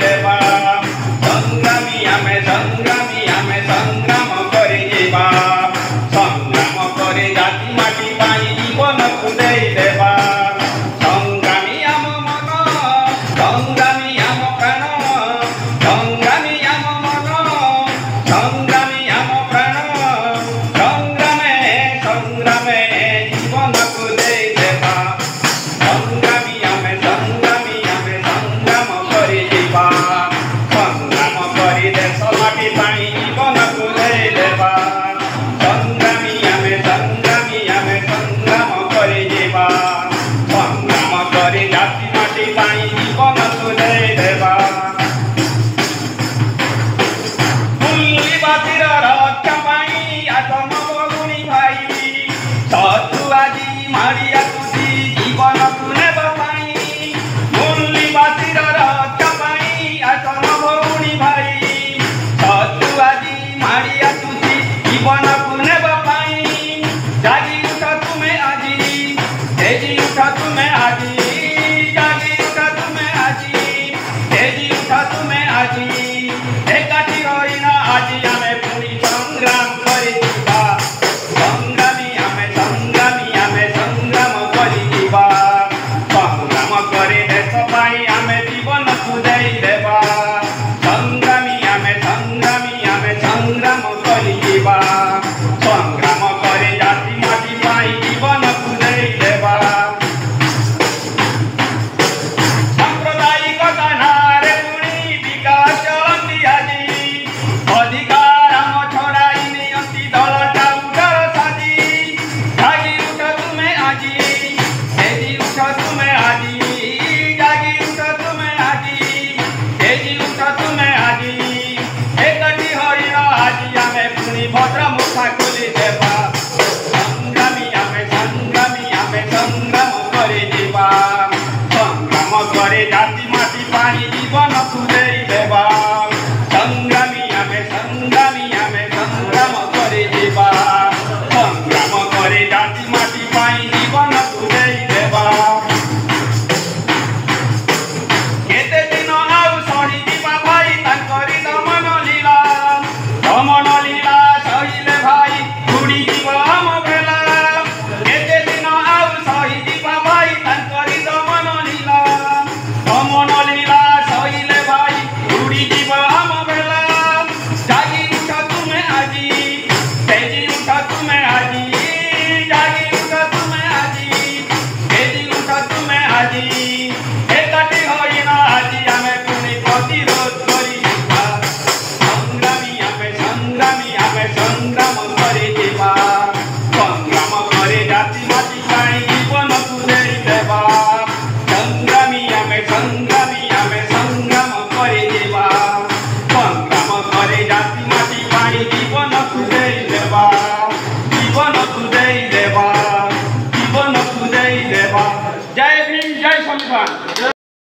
देवा संग्रामी आमे संग्राम करी जीवा संग्राम करे जाति माटी पाई जीवन को दे देवा संग्रामी आम मन संग्रामी आम प्राण संग्रामी आम मन संग्रामी आम प्राण संग्रामे संग्रामे जीवन को दे देवा संग्रामी आमे संग्राम करी जीवा संग्राम करी देश माटी पाई जीवन को दे देवा संग्रामी आमे संग्राम करी जीवा संग्राम करी जाति माटी पाई जीवन को दे देवा मुल्ली बातिर रक्षा पाई आतम बगुणी भाई शत्रु आजी मारिया तुझी जीवन को नेबा पाई मुल्ली बातिर रक्षा पाई आतम बगुणी भाई शत्रु आजी मारिया तुझी जीवन को नेबा पाई जागी उठा तुम्हें आजी तेजी उठा तुम्हें आजी जागी उठा तुम्हें आजी तेजी उठा तुम्हें आजी एकाठी होइना आजी आमे पुरी संग्राम करी जीवा संग्रामी आमे संग्राम करी जीवा संग्राम करे देश पाई आमे जीवन को देई देवा संग्रामी आमे संग्राम करी जीवा संग्राम करे जाति माटी पाई जीवन को देई देवा सांप्रदायिकता नारे पुणी विकास चलती आजी अधिकार आम छड़ाई नियंती दलटा उठर साजी जागी उठा तुम्हें आजी तेजी उठा तुम्हें आजी जागी उठा तुम्हें आजी तेजी उठा तुम्हें आजी एकटी होइना आजी आमे पुणी भद्र मुखा खोली देवा संग्रामी आमे संग्राम करे जीवा संग्राम करे जाति माटी पाई जीवन को देई देवा संग्रामी आमे संग्राम करे जीवा संग्राम करे जाति माटी पाई जीवन को देई देवा केते दिन आउ सही जीवा भाई तांकरी दमन लीला सहिले भाई उड़ी जीव आम भेला केते दिन आउ सही जीवा भाई तांकरी दमन लीला सहिले भाई उड़ी जीव आम भेला जागी उठा तुम्हें आजी तेजी उठा तुम्हें आजी जागी उठा तुम्हें आजी तेजी उठा तुम्हें आजी एकाठी होइना आजी आमे पुणी प्रतिरोध करी जीवा संग्रामी आमे संग्राम करी